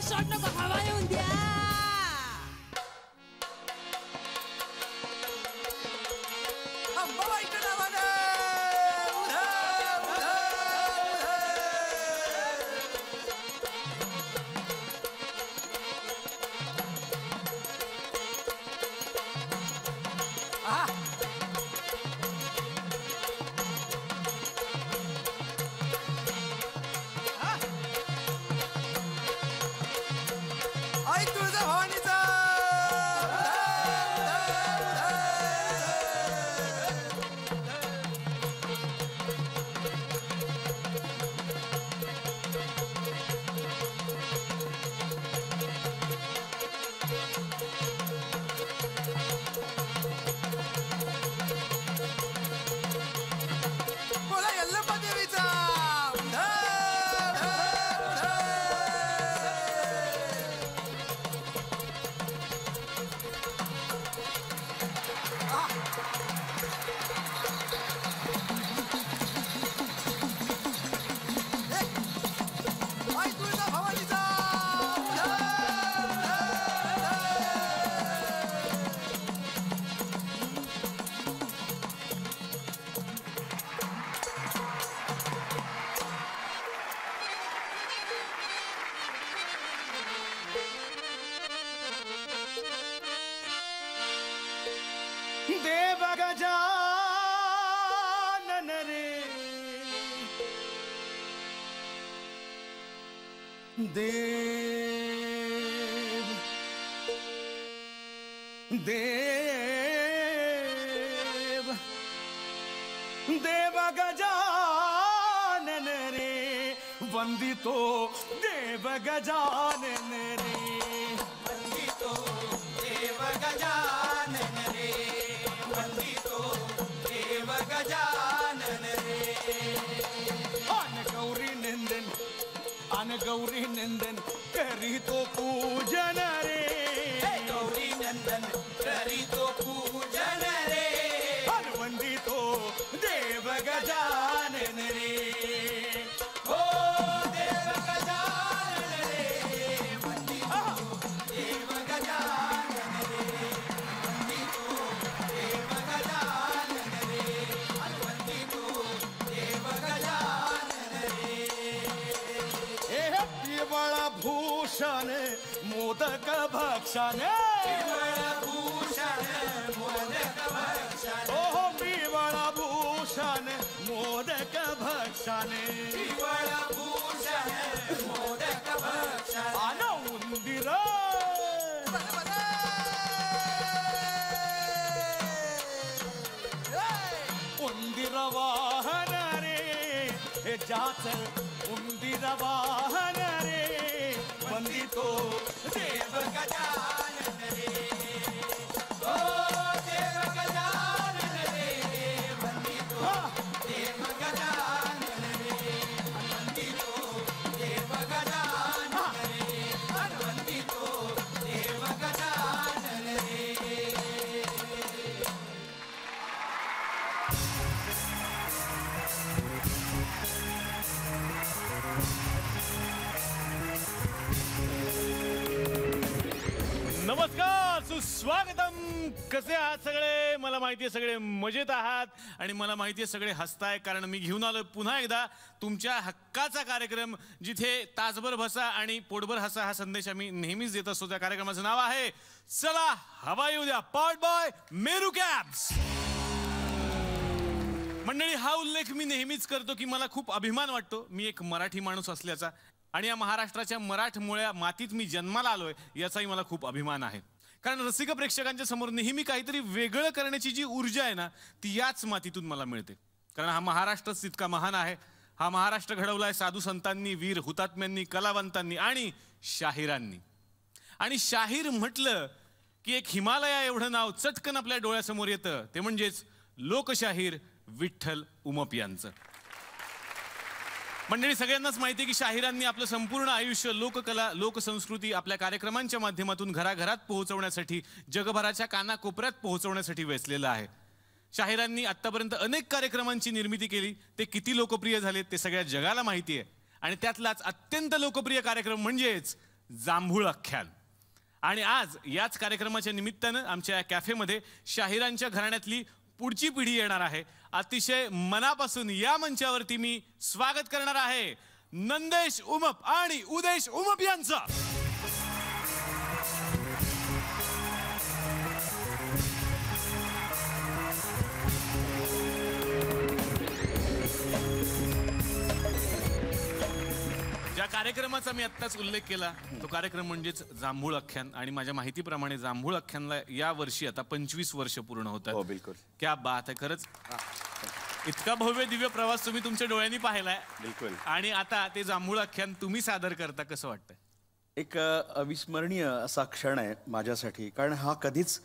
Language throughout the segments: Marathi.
शॉट नको, हवा येऊन द्या. अंबाबाईच्या नावानं आई तुळजा भवानीचा बोला यल्लम्मा देवीचा आई तुळजा भवानीचा देव गजानन रे देव देव देव गजानन रे वंदितो देव गजानन रे वंदितो देव गजानन रे वंदितो देव गजानन रे अन गौरी नंदन करीतो पूजन रे गौरी नंदन करीतो पूजन रे अन वंदितो देव गजानन रे हो देव गजानन रे वंदितो देव गजानन रे वंदितो देव गजानन रे अन वंदितो देव गजानन रे पिवळ भूषण मोदक भक्षण पिवळ भूषण मोदक भक्षण ओहो पिवळ भूषण मोदक भक्षण पिवळ भूषण मोदक भक्षण आन उंदीर उंदीर वाहन रे जाच उंदीर वाहन रे वंदितो देव गजानन रे ओ देव गजानन रे वंदितो देव गजानन रे वंदितो देव गजानन रे वंदितो देव गजानन रे नमस्कार, सुस्वागतम. कसे आहात सगळे? मला माहिती आहे सगळे मजेत आहात आणि मला माहिती आहे सगळे हसताय, कारण मी घेऊन आलो पुन्हा एकदा तुमच्या हक्काचा कार्यक्रम, जिथे तासभर बसा आणि पोटभर हसा हा संदेश आम्ही नेहमीच देत असतो. त्या कार्यक्रमाचं नाव आहे चला हवा येऊ द्या, पावर्ड बाय मेरू कॅब्स. मंडळी, हा उल्लेख मी नेहमीच करतो की मला खूप अभिमान वाटतो मी एक मराठी माणूस असल्याचा, आणि या महाराष्ट्राच्या मराठमोळ्या मातीत मी जन्माला आलोय याचाही मला खूप अभिमान आहे. कारण रसिक प्रेक्षकांच्या समोर नेहमी काहीतरी वेगळं करण्याची जी ऊर्जा आहे ना, ती याच मातीतून मला मिळते. कारण हा महाराष्ट्रच तितका महान आहे. हा महाराष्ट्र घडवलाय साधू संतांनी, वीर हुतात्म्यांनी, कलावंतांनी आणि शाहिरांनी. आणि शाहीर म्हटलं की एक हिमालया एवढं नाव चटकन आपल्या डोळ्यासमोर येतं, ते म्हणजेच लोकशाहीर विठ्ठल उमप यांचं. मंडळी, सगळ्यांनाच माहिती आहे की शाहिरांनी आपलं संपूर्ण आयुष्य लोककला, लोकसंस्कृती आपल्या कार्यक्रमांच्या माध्यमातून घराघरात पोहोचवण्यासाठी, जगभराच्या कानाकोपऱ्यात पोहोचवण्यासाठी वेचलेलं आहे. शाहिरांनी आतापर्यंत अनेक कार्यक्रमांची निर्मिती केली. ते किती लोकप्रिय झाले ते सगळ्या जगाला माहिती आहे. आणि त्यातलाच अत्यंत लोकप्रिय कार्यक्रम म्हणजेच जांभूळ आख्यान. आणि आज याच कार्यक्रमाच्या निमित्तानं आमच्या या कॅफेमध्ये शाहिरांच्या घराण्यातली पुढची पिढी येणार आहे. अतिशय मनापासून या मंचावरती मी स्वागत करणार आहे नंदेश उमप आणि उदेश उमप यांचं. ज्या कार्यक्रमाचा मी आत्ताच उल्लेख केला तो कार्यक्रम म्हणजेच जांभूळ आख्यान. आणि माझ्या माहितीप्रमाणे जांभूळ आख्यानला या वर्षी आता 25 वर्ष पूर्ण होतात. हो बिलकुल. क्या बात आहे. खरंच इतका भव्य दिव्य प्रवास तुम्ही तुमच्या डोळ्यांनी पाहिलाय. बिलकुल. आणि आता ते जांभूळ आख्यान तुम्ही सादर करता, कसं वाटतंय? एक अविस्मरणीय असा क्षण आहे माझ्यासाठी, कारण हा कधीच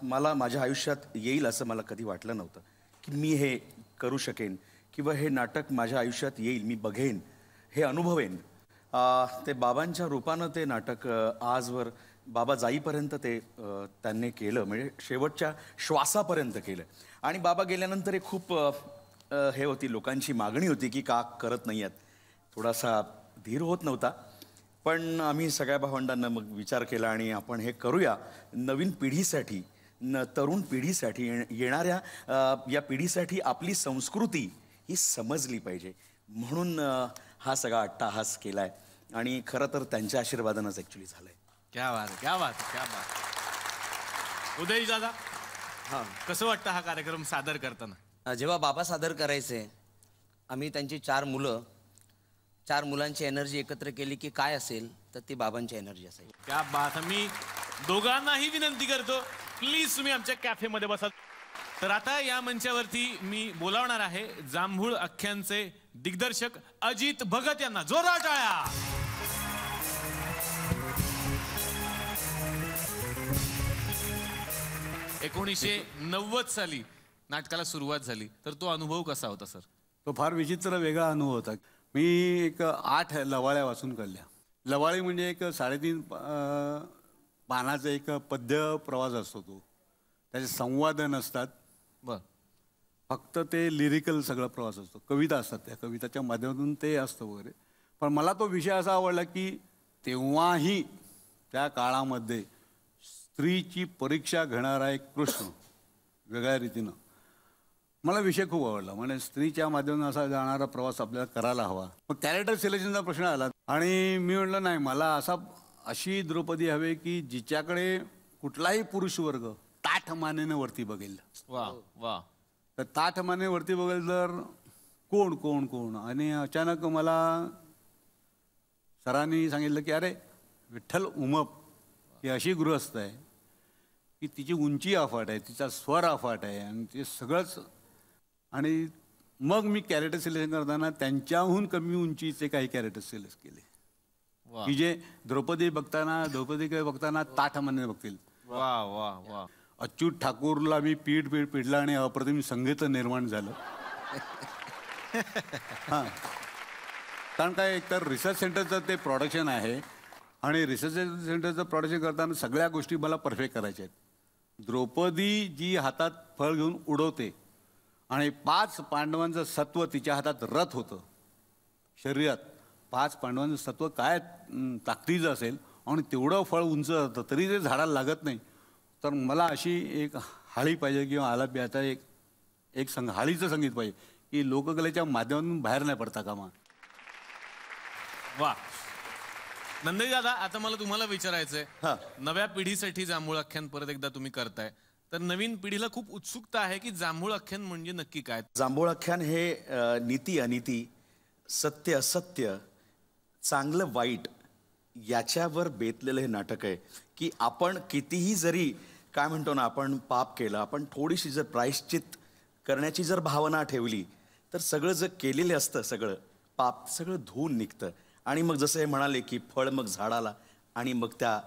मला माझ्या आयुष्यात येईल असं मला कधी वाटलं नव्हतं की मी हे करू शकेन किंवा हे नाटक माझ्या आयुष्यात येईल, मी बघेन, हे अनुभवेन. ते बाबांच्या रूपानं ते नाटक आजवर बाबा जाईपर्यंत ते त्यांनी केलं, म्हणजे शेवटच्या श्वासापर्यंत केलं. आणि बाबा गेल्यानंतर एक खूप हे होती, लोकांची मागणी होती की का करत नाही आहेत. थोडासा धीर होत नव्हता, पण आम्ही सगळ्या भावंडांना मग विचार केला आणि आपण हे करूया नवीन पिढीसाठी, तरुण पिढीसाठी, येणाऱ्या या पिढीसाठी आपली संस्कृती ही समजली पाहिजे म्हणून हा सगळा अट्टाहास केलाय. आणि खरं तर त्यांच्या आशीर्वादानंच ॲक्च्युली झालंय. क्या बात, क्या बात, क्या बात. उदय दादा, हां, कसं वाटतं हा कार्यक्रम सादर करताना? जेव्हा बाबा सादर करायचे, आम्ही त्यांची 4 मुलं, 4 मुलांची एनर्जी एकत्र केली की काय असेल तर ती बाबांची एनर्जी असेल. क्या बात. मी दोघांनाही विनंती करतो, प्लीज तुम्ही आमच्या कॅफेमध्ये बसा. तर आता या मंचावरती मी बोलावणार आहे जांभूळ आख्यानचे दिग्दर्शक अजित भगत यांना. जोरदार टाळ्या. 1990 साली नाटकाला सुरुवात झाली, तर तो अनुभव कसा होता सर? तो फार विचित्र वेगळा अनुभव होता. मी एक 8 लवाळ्या वाचून काढल्या. लवाळी म्हणजे एक 3.5 पानाचा एक पद्य प्रवास असतो. तो त्याचे संवाद नसतात, बर, फक्त ते लिरिकल सगळा प्रवास असतो. कविता असतात, त्या कविताच्या माध्यमातून ते असतं वगैरे. पण मला तो विषय असा आवडला की तेव्हाही त्या काळामध्ये स्त्रीची परीक्षा घेणारा एक कृष्ण वेगळ्या रीतीनं, मला विषय खूप आवडला. म्हणजे स्त्रीच्या माध्यमातून असा जाणारा प्रवास आपल्याला करायला हवा. मग कॅरेक्टर सिलेक्शनचा प्रश्न आला आणि मी म्हटलं नाही, मला अशी द्रौपदी हवी की जिच्याकडे कुठलाही पुरुष वर्ग ताठ मानेनं वरती बघेल. वा वा. तर ताठ माने वरती बघेल तर कोण कोण कोण. आणि अचानक मला सरांनी सांगितलं की अरे विठ्ठल उमप ही अशी गृहस्थ आहे की तिची उंची अफाट आहे, तिचा स्वर अफाट आहे आणि ते सगळंच. आणि मग मी कॅरेक्टर सिलेक्शन करताना त्यांच्याहून कमी उंचीचे काही कॅरेक्टर सिलेक्ट केले की जे द्रौपदीकडे बघताना ताठ माने बघतील. वा वा वा. अच्युत ठाकूरला मी पीठ पिडला आणि अप्रतिम संगीत निर्माण झालं. हां, कारण काय, एकतर रिसर्च सेंटरचं ते प्रोडक्शन आहे आणि रिसर्च सेंटरचं प्रोडक्शन करताना सगळ्या गोष्टी मला परफेक्ट करायच्या आहेत. द्रौपदी जी हातात फळ घेऊन उडवते आणि 5 पांडवांचं सत्व तिच्या हातात रथ होतं. शरीरात 5 पांडवांचं सत्व काय ताकदीचं असेल आणि तेवढं फळ उंच जातं तरी ते झाडाला लागत नाही. तर मला अशी एक हाळी पाहिजे किंवा आलाप्याचा एक हाळीचं संगीत पाहिजे की लोककलेच्या माध्यमातून बाहेर नाही पडता कामा. वा. नंदेश दादा, आता मला तुम्हाला विचारायचंय, हां. नव्या पिढीसाठी जांभूळ आख्यान परत एकदा तुम्ही करताय, तर नवीन पिढीला खूप उत्सुकता आहे की जांभूळ आख्यान म्हणजे नक्की काय? जांभूळ आख्यान हे नीती अनिती, सत्य असत्य, चांगलं वाईट याच्यावर बेतलेलं हे नाटक आहे. की आपण कितीही जरी काय म्हणतो ना, आपण पाप केलं, आपण थोडीशी जर प्रायश्चित करण्याची जर भावना ठेवली तर सगळं जर केलेलं असतं सगळं पाप सगळं धुवून निघतं. आणि मग जसं हे म्हणाले की फळ मग झाडाला आणि मग त्या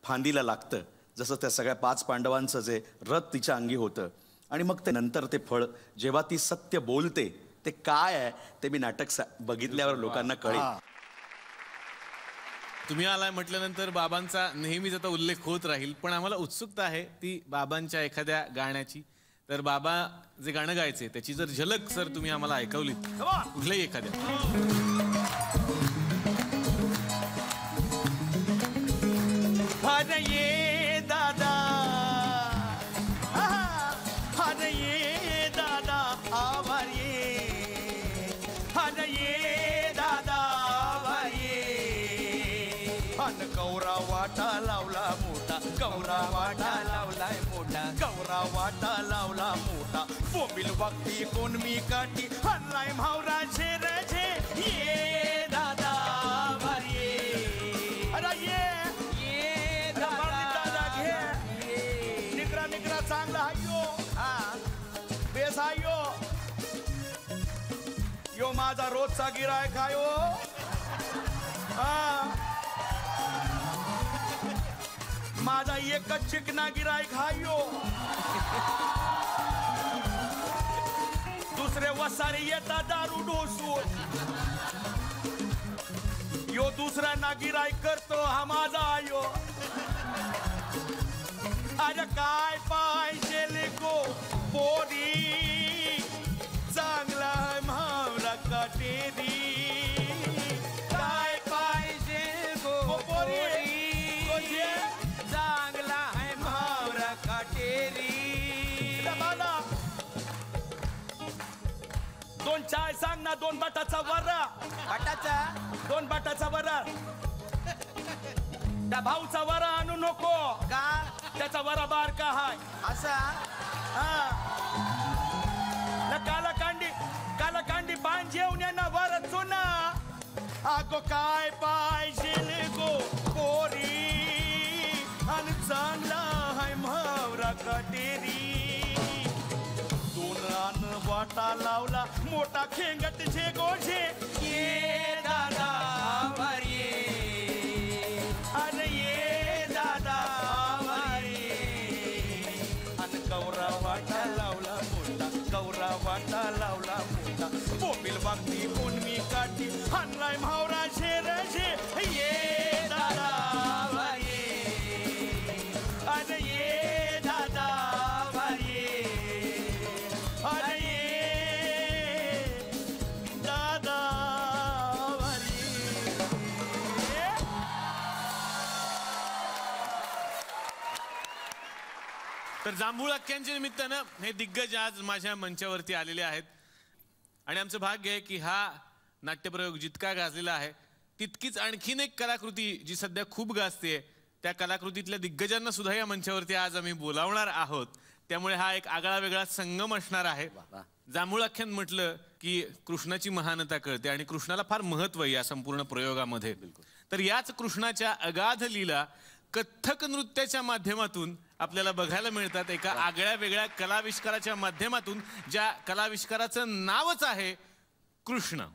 फांदीला लागतं, जसं त्या सगळ्या 5 पांडवांचं जे रथ तिच्या अंगी होतं. आणि मग ते नंतर ते फळ जेव्हा ती सत्य बोलते ते काय आहे ते मी नाटक बघितल्यावर लोकांना कळेल. तुम्ही आलाय म्हटल्यानंतर बाबांचा नेहमीच आता उल्लेख होत राहील, पण आम्हाला उत्सुकता आहे ती बाबांच्या एखाद्या गाण्याची. तर बाबा जे गाणं गायचे त्याची जर झलक सर तुम्ही आम्हाला ऐकवली कुठलंही एखाद्या. अन गौरा वाटा लावला मोठा गौरा वाटा लावलाय मोठा गौरा वाटा लावला मोठा बोंबील वागती कोण मी काठी हल्लाय म्हावरा झेर झे ये दादा भारी ये अरे ये दादा घे निकरा निकरा चांगला हायो हा बेस हायो यो माझा रोजचा गिरायक हायो हा माझा एकच चिकना गिरायक हायो दुसरे वसारे येता दारू डोसून यो दुसरा ना गिरायक करतो हा माझा आयो अरे काय पाहिजे लेको पोरी चांगला म्हावरा काटेरी काय पाहिजे गो पोरी चांगला है म्हावरा काटेरी दोन चाय सांग ना दोन बटाचा वरा बटाचा दोन बटाचा वरा त्या भाऊचा वरा आणू नको का त्याचा वरा बारका हाय असा काला कांडी पान जेवण यांना वर चुना अगो काय पाहिजे गो पोरी आणि चांगला हाय म्हावरा काटेरी दोन वाटा लावला मोठा खेंगट झे गोझे ये दादा भारी अरे ये दादा भारी आणि गौरा वाटा लावला मोठा गौरा वाटा लावला मोठा बोंबील बागती कोण मी काठी हाणलाय म्हावरा झेर झे ये दादा भारी अरे ये दादा भारी अरे ये दादा भारी तर जांभूळ अख्ख्यांच्या निमित्तानं हे दिग्गज आज माझ्या मंचावरती आलेले आहेत आणि आमचं भाग्य आहे की हा नाट्यप्रयोग जितका गाजलेला आहे तितकीच आणखीन एक कलाकृती जी सध्या खूप गाजते त्या कलाकृतीतल्या दिग्गजांना सुद्धा या मंचावरती आज आम्ही बोलावणार आहोत त्यामुळे हा एक आगळा वेगळा संगम असणार आहे जांभूळ आख्यान म्हटलं की कृष्णाची महानता कळते आणि कृष्णाला फार महत्व आहे या संपूर्ण प्रयोगामध्ये तर याच कृष्णाच्या अगाध लीला कथ्थक नृत्याच्या माध्यमातून आपल्याला बघायला मिळतात एका आगळ्या वेगळ्या कलाविष्काराच्या माध्यमातून ज्या कलाविष्काराचं नावच आहे कृष्ण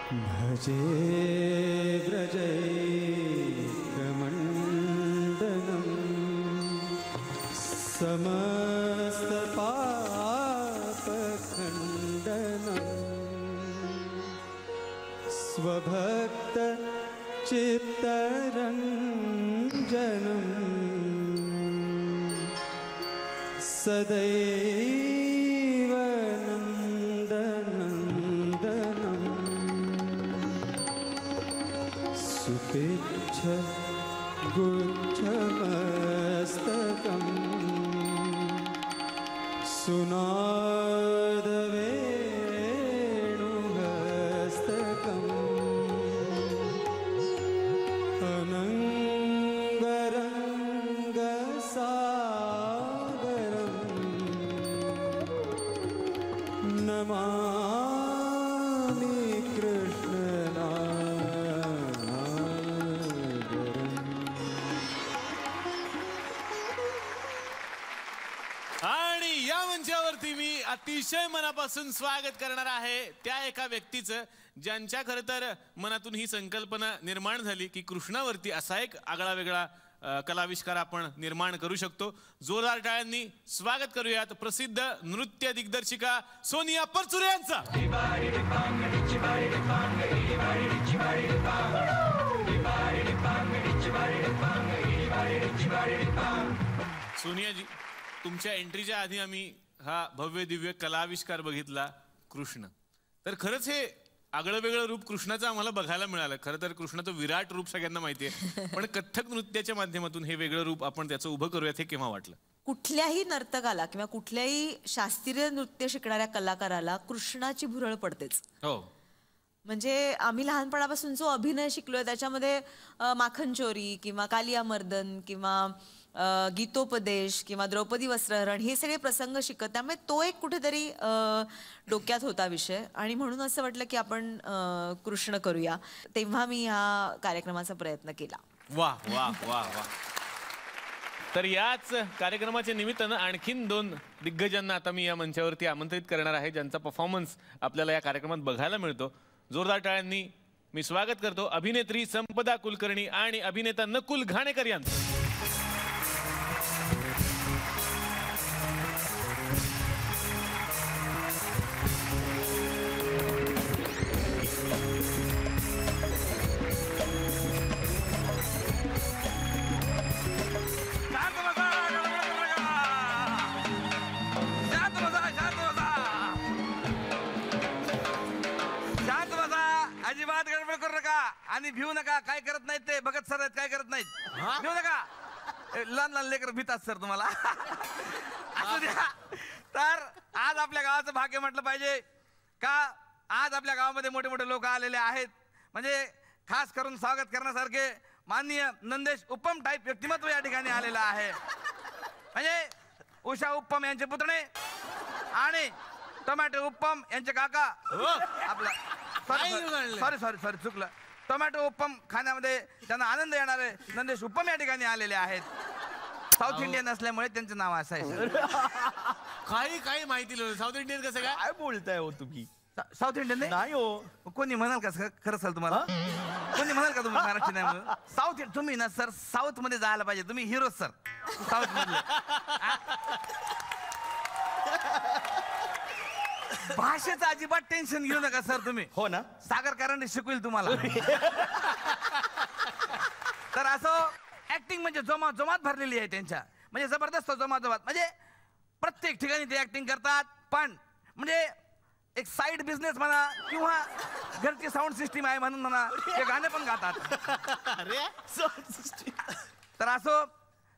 भजे व्रजैकमण्डनं समस्तपापखण्डनं स्वभक्तचित्तरञ्जनं सदैव नन्दनन्दनं सुपेच्छ गुच्छमस्तकम् सुनादवेणुहस्तकम् अनङ्गरङ्गसागरम् नमामि कृष्णनागरम् अतिशय मनापासून स्वागत करणार आहे त्या एका व्यक्तीचं ज्यांच्या खरं तर मनातून ही संकल्पना निर्माण झाली की कृष्णावरती असा एक आगळा वेगळा कलाविष्कार आपण निर्माण करू शकतो. जोरदार टाळ्यांनी स्वागत करूयात प्रसिद्ध नृत्य दिग्दर्शिका सोनिया परचुरे यांचा. सोनियाजी, तुमच्या एंट्रीच्या आधी आम्ही हा भव्य दिव्य कलाविष्कार बघितला कृष्ण. तर खरंच हे आगळं वेगळं रूप कृष्णाचं आम्हाला बघायला मिळालं. खरं तर कृष्णाचं विराट रूप सगळ्यांना माहिती आहे, पण कथ्थक नृत्याच्या माध्यमातून हे वेगळं रूप आपण त्याचं उभं करूयात हे केव्हा वाटलं? कुठल्याही नर्तकाला किंवा कुठल्याही शास्त्रीय नृत्य शिकणाऱ्या कलाकाराला कृष्णाची भुरळ पडतेच. हो, म्हणजे आम्ही लहानपणापासून जो अभिनय शिकलोय त्याच्यामध्ये माखन चोरी किंवा कालिया मर्दन किंवा गीतोपदेश किंवा द्रौपदी वस्त्रहरण हे सगळे प्रसंग शिकत, त्यामुळे तो एक कुठेतरी डोक्यात होता विषय आणि म्हणून असं वाटलं की आपण कृष्ण करूया. तेव्हा मी ह्या कार्यक्रमाचा प्रयत्न केला. वा वा वा वा. तर याच कार्यक्रमाच्या निमित्तानं आणखीन 2 दिग्गजांना आता मी या मंचावरती आमंत्रित करणार आहे ज्यांचा परफॉर्मन्स आपल्याला या कार्यक्रमात बघायला मिळतो. जोरदार टाळ्यांनी मी स्वागत करतो अभिनेत्री संपदा कुलकर्णी आणि अभिनेता नकुल घाणेकर यांचं. अजिबात गडबड करू नका आणि भिवू नका. काय करत नाहीत ते भगत सर आहेत, काय करत नाहीत. भिवू नका. लहान लहान लेकर भीतात सर तुम्हाला. असू द्या. तर आज आपल्या गावाचं भाग्य म्हटलं पाहिजे का आज आपल्या गावामध्ये मोठे मोठे लोक आलेले आहेत. म्हणजे खास करून स्वागत करण्यासारखे माननीय नंदेश उपम टाईप व्यक्तिमत्व या ठिकाणी आलेलं आहे. म्हणजे उषा उपम यांचे पुतणे आणि टोमॅटो उपम यांचे काका. आपला सॉरी सॉरी सॉरी चुकलं. टोमॅटो उपम खाण्यामध्ये त्यांना आनंद येणार आहे नंदेश उपम या ठिकाणी आलेले आहेत. साऊथ इंडियन असल्यामुळे त्यांचं नाव असं आहे. काही काही माहिती साऊथ इंडियन कसं काय बोलताय हो तुम्ही? साऊथ इंडियन नाही हो. कोणी म्हणाल का खरं असेल तुम्हाला? कोणी म्हणाल का तुम्ही मराठी नाही म्हणून? साऊथ तुम्ही ना सर साऊथ मध्ये जायला पाहिजे. तुम्ही हिरो सर साऊथ मध्ये. भाषेचं अजिबात टेन्शन घेऊ नका सर तुम्ही. हो ना. सागर कारंडे शिकवेल तुम्हाला. तर असं ऍक्टिंग म्हणजे जोमात भरलेली आहे त्यांच्या. म्हणजे जबरदस्त जोमात. म्हणजे प्रत्येक ठिकाणी ते ऍक्टिंग करतात. पण म्हणजे एक साईड बिझनेस म्हणा किंवा घरची साऊंड सिस्टीम आहे म्हणून म्हणा ते गाणे पण गातात. तर असो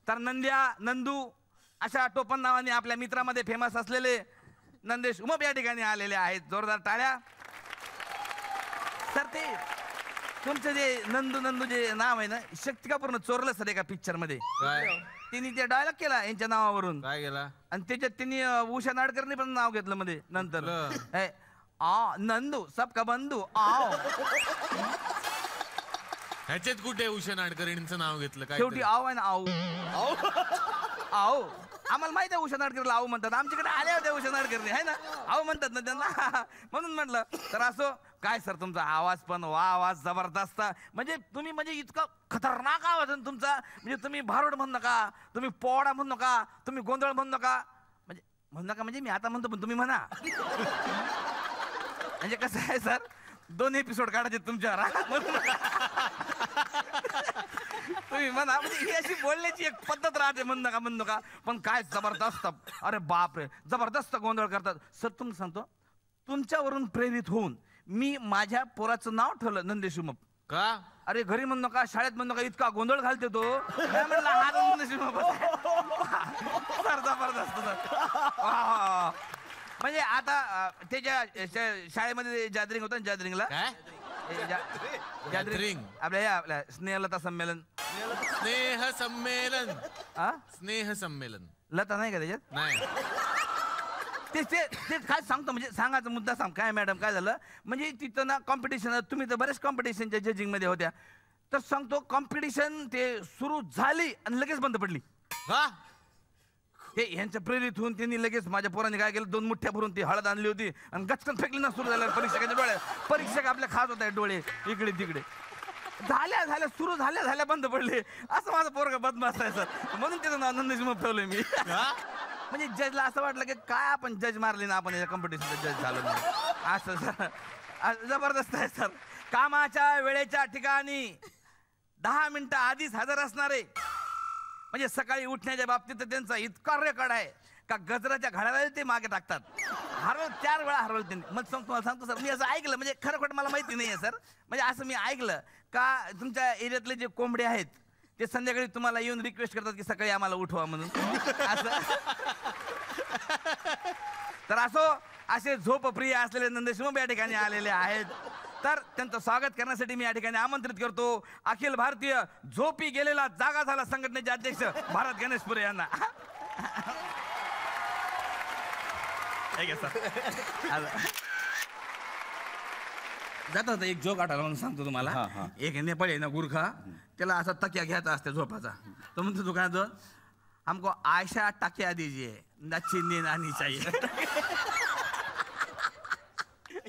तर नंद्या नंदू अशा टोपण नावाने आपल्या मित्रामध्ये फेमस असलेले नंदेश उमप या ठिकाणी आलेले आहेत. जोरदार टाळ्या. तर ते तुमचं जे नंदू जे नाव आहे ना शक्ती कपूरनं चोरलं सर एका पिक्चर मध्ये. तिने ते डायलॉग केला यांच्या नावावरून. काय केला? आणि त्याच्यात त्यांनी उषा नाडकरने पण नाव घेतलं मध्ये नंतर. नंदू सबका बंधू आओ. ह्याच्यात कुठे उषा नाडकर्णींचं नाव घेतलं? काय शेवटी आव आहे ना आऊ आओ. आम्हाला माहिती आहे उषा नाडकरला आऊ म्हणतात. आमच्याकडे आल्या होत्या उषा नाडकरने आहे ना आऊ म्हणतात ना त्यांना म्हणून म्हटलं. तर असो काय सर तुमचा आवाज पण वा आवाज जबरदस्त. म्हणजे तुम्ही म्हणजे इतका खतरनाक आवाज आहे तुमचा. म्हणजे तुम्ही भारुड म्हणू नका, तुम्ही पोवाडा म्हणू नका, तुम्ही गोंधळ म्हणू नका. म्हणजे म्हणू नका म्हणजे मी आता म्हणतो पण तुम्ही म्हणा. म्हणजे कसं आहे सर 2 एपिसोड काढायचे तुमच्यावर. तुम्ही म्हणा म्हणजे ही अशी बोलण्याची एक पद्धत राहते. म्हणू नका पण काय जबरदस्त. अरे बापरे जबरदस्त गोंधळ करतात सर. तुम्ही सांगतो तुमच्यावरून प्रेरित होऊन मी माझ्या पोराचं नाव ठेवलं नंदेश उमप. का? अरे घरी म्हणू नका शाळेत म्हणू नका इतका गोंधळ घालते तो. म्हणलं हा नंदेश उमप सर जबरदस्त सर. म्हणजे आता त्याच्या शाळेमध्ये गॅदरिंग होतं गॅदरिंगला गॅदरिंग आपल्या स्नेहलता संमेलन. स्नेह संमेलन. स्नेह संमेलन लता नाही का त्याच्यात? नाही. ते काय सांगतो म्हणजे सांगायचा मुद्दा सांग. काय मॅडम काय झालं म्हणजे तिथं ना कॉम्पिटिशन. तुम्ही तर बरेच कॉम्पिटिशनच्या जजिंग मध्ये होत्या. तर सांगतो कॉम्पिटिशन ते सुरू झाली आणि लगेच बंद पडली. हे ह्यांच्या प्रेरित होऊन त्यांनी लगेच माझ्या पोरांनी काय केलं 2 मुठ्ठ्या भरून ती हळद आणली होती आणि गचकन फेकली ना सुरू झाल्या परीक्षकाच्या डोळ्यात. परीक्षक आपल्या खात होता डोळे इकडे तिकडे. झाल्या सुरू झाल्या बंद पडले. असं माझं पोरगा बदमाश आहे सर, म्हणून त्याचं नाव नंदीश ठेवलंय मी. म्हणजे जजला असं वाटलं की काय आपण जज मारले ना, आपण या कॉम्पिटिशनचा जज झालो नाही. असं सर जबरदस्त आहे सर. कामाच्या वेळेच्या ठिकाणी 10 मिनिटं आधीच हजर असणारे, म्हणजे सकाळी उठण्याच्या बाबतीत त्यांचा इतका रेकॉर्ड आहे का गजराच्या घड्याला ते मागे टाकतात. 4 वेळा हरवलं त्यांनी. मग तुम्हाला सांगतो सर, मी असं ऐकलं, म्हणजे खरं खोटं मला माहिती नाही आहे सर, म्हणजे असं मी ऐकलं का तुमच्या एरियातले जे कोंबडे आहेत ते संध्याकाळी तुम्हाला येऊन रिक्वेस्ट करतात की सकाळी आम्हाला उठवा म्हणून. असं तर असे झोपप्रिय असलेले नंदेश या ठिकाणी आलेले आहेत. तर त्यांचं स्वागत करण्यासाठी मी या ठिकाणी आमंत्रित करतो अखिल भारतीय झोपी गेलेला जागा झाला संघटनेचे अध्यक्ष भारत गणेशपुरे यांना. जाता होता एक जोक आठवला म्हणून सांगतो तुम्हाला. एक नेपाळी आहे ना गुरखा, त्याला असा तकिया घ्यायचा असते झोपाचा. तो म्हणतो दुकानात हमको आयशा टाकिया दीजिए नच्ची नींद आनी चाहिए.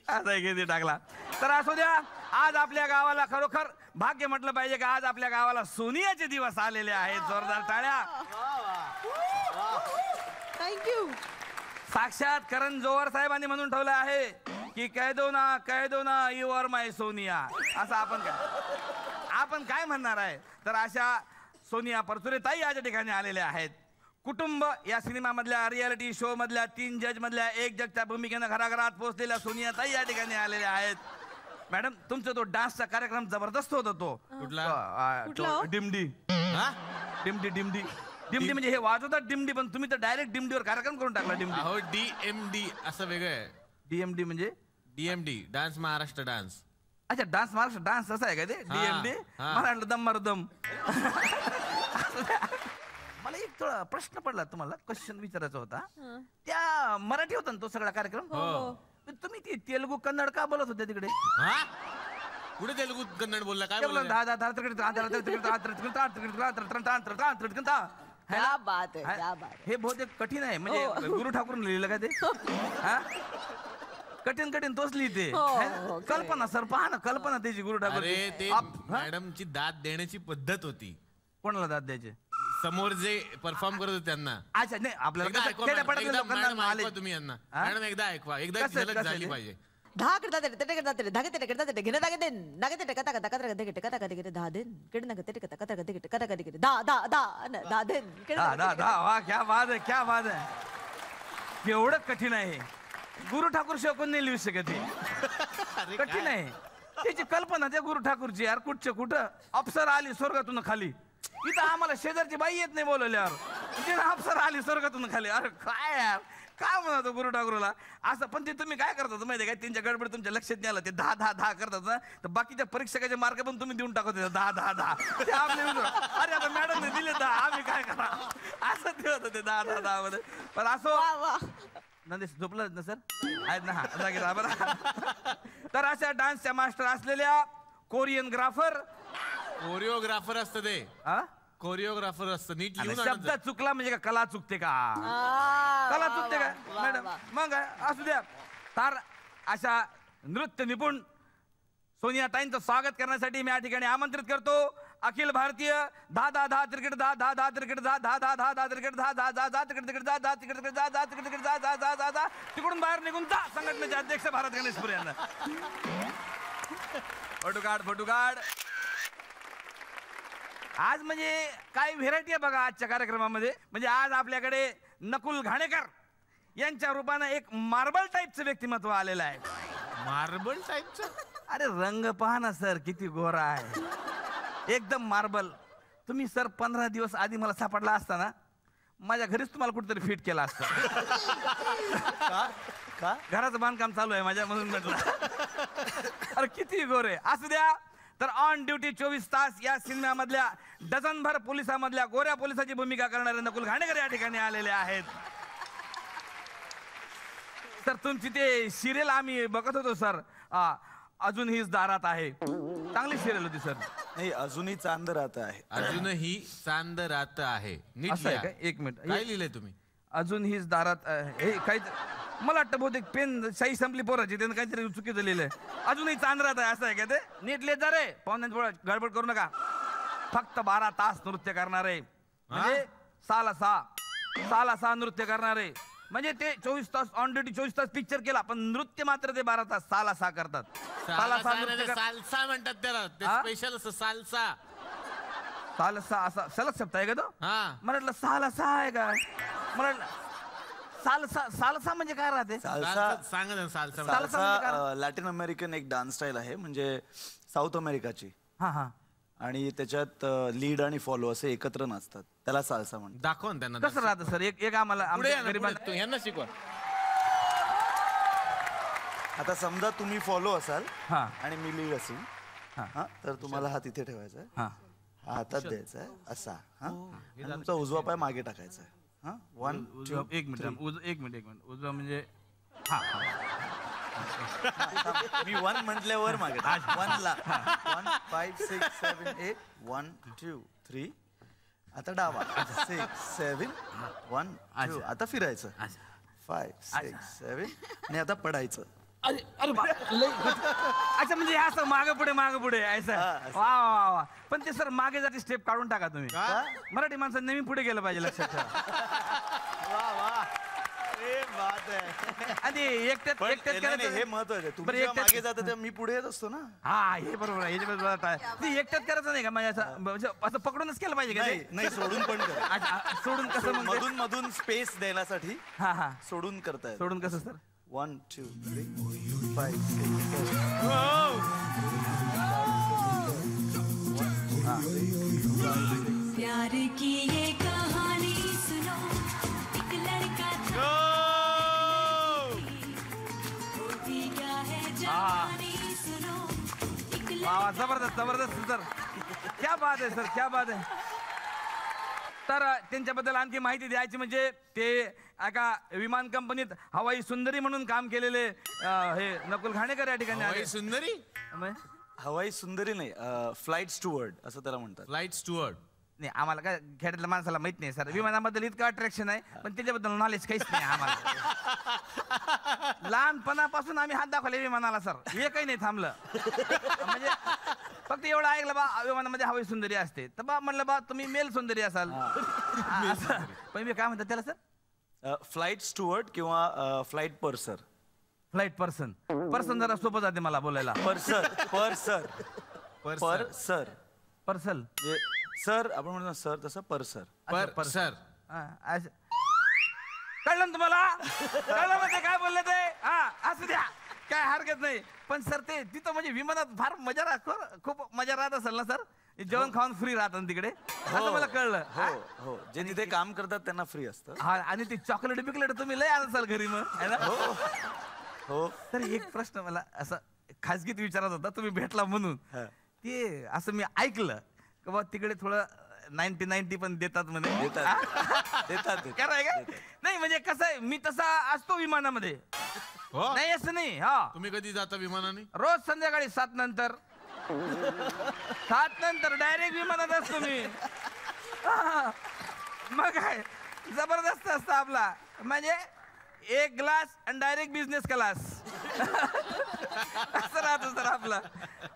असा एक टाकला. तर असू द्या, आज आपल्या गावाला खरोखर भाग्य म्हटलं पाहिजे का आज आपल्या गावाला सोनियाचे दिवस आलेले आहेत. जोरदार टाळ्या. थँक्यू. साक्षात करण जोहर साहेबांनी म्हणून ठेवलं आहे की कह दो ना यू आर माय सोनिया. असं आपण काय म्हणणार आहे. तर अशा सोनिया परचुरे ताई या ठिकाणी आलेल्या आहेत. कुटुंब या सिनेमामधल्या रियालिटी शो मधल्या 3 जज मधल्या 1 जजच्या भूमिकेनं घराघरात पोहोचलेल्या सोनिया ताई या ठिकाणी आलेल्या आहेत. मॅडम तुमचा तो डान्सचा कार्यक्रम जबरदस्त होता. तो कुठला? डिमडी. डिमडी म्हणजे हे वाजवतात डिमडी, पण तुम्ही तर डायरेक्ट डिमडीवर कार्यक्रम करून टाकला. डिमडी अहो DMD असं वेगळं आहे. DMD म्हणजे DMD डान्स महाराष्ट्र डान्स. अच्छा डान्स महाराष्ट्र डान्स असा आहे का ते DMD. मला वाटलं दम मार दम. मला एक थोडा प्रश्न पडला तुम्हाला, क्वेश्चन विचारायचा होता. त्या मराठी होता ना तो सगळा कार्यक्रम. तुम्ही ती तेलुगू कन्नड का बोलत होते तिकडे. कुठे तेलुगू कन्नड बोलला काय क्या बात है, क्या बात है. हे बहुतेक कठीण आहे. म्हणजे गुरु ठाकूर लिहिलं का ते. कठीण तोच लिहिते. कल्पना सर पहा ना, कल्पना त्याची गुरु ठाकूर. अरे ते मॅडमची दाद देण्याची पद्धत होती. कोणाला दाद द्यायचे. समोर जे परफॉर्म करत होते त्यांना. अच्छा नाही आपल्याला तुम्ही यांना मॅडम एकदा ऐकवा, एकदा झलक झाली पाहिजे. दहा करतात ते करतात ते धागे ते करतात ते घेणं धागे देन नागे ते कथा कथा कथा कथा कथा कथा कथा दहा दिन किड नग ते कथा कथा कथा कथा कथा कथा दा दा दा दहा दिन वा क्या बात है, क्या बात है. एवढं कठीण आहे. गुरु ठाकूर शिवाय कोण नाही लिहू शकत. कठीण आहे त्याची कल्पना त्या गुरु ठाकूरची. यार कुठच्या कुठं अप्सर आली स्वर्गातून खाली. इथं आम्हाला शेजारची बाई येत नाही बोलवल्यावर. अप्सर आली स्वर्गातून खाली. अरे काय यार काय म्हणतो गुरु ठाकूरला असं. पण ते तुम्ही काय करतात माहिती आहे का, त्यांच्या गडबड तुमच्या लक्षात नाही आलं. ते 10 करतात ना, तर बाकीच्या परीक्षकाचे मार्क पण तुम्ही देऊन टाकत 10. ते आपले अरे आता मॅडमने दिले 10 आम्ही काय करा असं ते होतं ते 10 मध्ये. पण असो नंदेश झोपलं ना सर आहेत ना. जागे बरं. तर अशा डान्सच्या मास्टर असलेल्या कोरिओग्राफर असतं ते. कोरिओग्राफर असतं. नीट शब्द चुकला म्हणजे का कला चुकते का. कला चुकते का मॅडम. मग असू द्या. तर अशा नृत्य निपुण सोनिया ताईंचं स्वागत करण्यासाठी मी या ठिकाणी आमंत्रित करतो Akhil Bharatiya 10 cricket 10 cricket 10 cricket 10 cricket 10 cricket 10 तिकडून बाहेर निघून जा संघटनेचे अध्यक्ष भारत गणेशपुरे यांना. फोटो काढ. आज म्हणजे काय व्हेरायटी आहे बघा आजच्या कार्यक्रमामध्ये. म्हणजे आज आपल्याकडे नकुल घाणेकर यांच्या रूपानं एक मार्बल टाईपचं व्यक्तिमत्व आलेलं आहे. मार्बल टाईपचं. अरे रंग पहा ना सर किती गोरा आहे. एकदम मार्बल. तुम्ही सर 15 दिवस आधी मला सापडला असता ना, माझ्या घरीच तुम्हाला कुठेतरी फिट केला असतं. घराचं बांधकाम चालू आहे माझ्या म्हणून म्हटलं. अरे किती गोरे. असू द्या. तर ऑन ड्युटी 24 तास या सिनेमामधल्या डझनभर पोलिसांमधल्या गोऱ्या पोलिसाची भूमिका करणारे नकुल घाणेकर या ठिकाणी आलेले आहेत. सर तुमची ते सिरियल आम्ही बघत होतो सर, अजूनही दारात आहे. चांगली सिरियल होती सर. नाही अजूनही चांद राहत आहे. अजूनही चांद रात आहे. नीट असं आहे लिहा. का? एक मिनिट काय लिहिलंय तुम्ही. अजून हीच दारात हे काही मला वाटतं बहुतेक पेन शाही संपली पोराची त्यानं काहीतरी चुकीचं लिहिलंय. अजूनही चांदरात आहे असं आहे का ते? नीट लिहित जा रे पाहुण्यांच्या गडबड करू नका. फक्त 12 तास नृत्य करणारे म्हणजे 6 नृत्य करणारे म्हणजे ते 24 तास ऑन ड्युटी 24 तास पिक्चर केला पण नृत्य मात्र ते 12 तास 6 करतात. 6 नृत्य सालसा म्हणतात त्याला, स्पेशल सालसा. सालसा असा सलग शब्द आहे का तो? हा. म्हटलं 6 आहे का? म्हटलं सालसा म्हणजे काय राहते? सांगा ना सालसा. सालसा लॅटिन अमेरिकन एक डान्स स्टाईल आहे म्हणजे साऊथ अमेरिकाची. हा आणि त्याच्यात लीड आणि फॉलो असे एकत्र नाचतात, त्याला साल्सा म्हणतात. दाखवा ना त्यांना कसं राहतं सर? एक आम्हाला आमच्या गरिबांना यांना शिकवा. आता समजा तुम्ही फॉलो असाल हा. आणि मी लीड असेल हा, तर तुम्हाला हा तिथे ठेवायचा आहे, हा हा हातात द्यायचा आहे असा हा, आणि तुमचा उजवा पाय मागे टाकायचा आहे. हा 1 2 एक मिनिट उजवा म्हणजे हा मी 1 म्हटल्यावर मागे 1 ला 1 5 6 7 8 1 2 3 आता डावा 6 7 1 2 आता फिरायचं 5 6 7 आणि आता पडायचं. अरे अच्छा म्हणजे असं मागे पुढे असं वा. पण ते सर मागे जाते स्टेप काढून टाका तुम्ही. मराठी माणसं नेहमी पुढे गेलं पाहिजे लक्षात ठेवा. आणि एकट्यात हे महत्वाचं आहे. तुम्ही मागे जाता तेव्हा मी पुढे येत असतो ना. हा हे बरोबर आहे. एकट्यात करायचं नाही का म्हणजे असं पकडूनच केलं पाहिजे का? नाही सोडून पण करा. सोडून कसं? मधून मधून स्पेस देण्यासाठी हा सोडून करताय. सोडून कसं सर? 1 2 3 5 6 प्यार की ये कहानी सुनो, एक लड़का था होती क्या है जवानी सुनो, एक वा जबरदस्त सर. क्या बात आहे सर, क्या बात आहे. तर त्यांच्याबद्दल आणखी माहिती द्यायची म्हणजे ते एका विमान कंपनीत हवाई सुंदरी म्हणून काम केलेले हे नकुल घाणेकर या ठिकाणी आले. सुंदरी हवाई सुंदरी नाही, फ्लाईट स्टुअर्ड असं त्याला म्हणतात. फ्लाईट स्टुअर्ड नाही आम्हाला काय खेड्यातल्या माणसाला माहित नाही सर. विमानाबद्दल इतकं अट्रॅक्शन आहे पण त्याच्याबद्दल नॉलेज काहीच नाही आम्हाला. लहानपणापासून आम्ही हात दाखवले विमानाला सर, हे काही नाही थांबलं. म्हणजे फक्त एवढं ऐकलं बा विमानामध्ये हवाई सुंदरी असते तर बा म्हणलं बा तुम्ही मेल सुंदरी असाल. पण मी काय म्हणतात त्याला सर? फ्लाईट स्टुअर्ड किंवा फ्लाईट पर्सर. फ्लाईट पर्सन जरा सोपं जाते मला बोलायला. पर्सर पर्सल सर आपण म्हणतो सर तसं पर्सर. सर कळलं ना तुम्हाला? कळलं म्हणजे काय बोलले ते? हा असू द्या काय हरकत नाही. पण सर ते तिथं म्हणजे विमानात फार मजा खूप मजा राहत असेल ना सर? जेवण खाऊन फ्री राहतात तिकडे असं मला कळलं. हो जे तिथे काम करतात त्यांना फ्री असतं. हा आणि ती चॉकलेट बिकलेट तुम्ही लय असाल घरी मग. हो तर एक प्रश्न मला असं खाजगीत विचारत होता तुम्ही भेटला म्हणून. ते असं मी ऐकलं की बा तिकडे थोडं 90 पण देतात म्हणे. देतात काय का? नाही म्हणजे कसं आहे मी तसा असतो विमानामध्ये. नाही असं नाही. हा तुम्ही कधी जाता विमानाने? रोज संध्याकाळी 7 नंतर डायरेक्ट विमानात असतो मी. मग काय जबरदस्त असतं आपला म्हणजे एक ग्लास आणि डायरेक्ट बिझनेस क्लास असं राहतो सर आपला.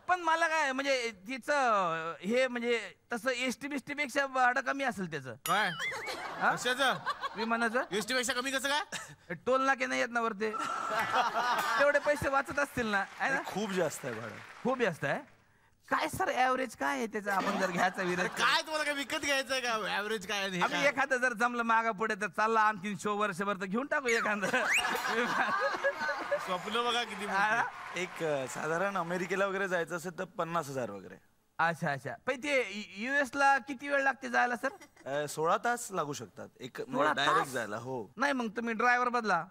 पण मला काय म्हणजे तिचं हे म्हणजे तसं एसटी बिस्टी पेक्षा भाडं कमी असेल त्याचं. काय कशाचं? विमानाचं एसटी पेक्षा कमी कसं काय? टोल नाके नाही येत ना वरते तेवढे पैसे वाचत असतील ना? खूप जास्त आहे भाडं. खूप जास्त आहे काय सर? ऍव्हरेज काय आहे त्याचं आपण जर घ्यायचा विचार? काय तुम्हाला काय विकत घ्यायचं का? ऍव्हरेज काय आहे? आम्ही एखादं जर जमलं मागा पुढे तर चालला आणखीन शो वर्षभर तर घेऊन टाकू एखादं. स्वप्न बघा किती एक साधारण अमेरिकेला वगैरे जायचं असेल तर 50,000 वगैरे. अच्छा पण ते US ला किती वेळ लागते जायला सर? 16 तास लागू शकतात एक डायरेक्ट जायला. हो नाही मग तुम्ही ड्रायव्हर बदला.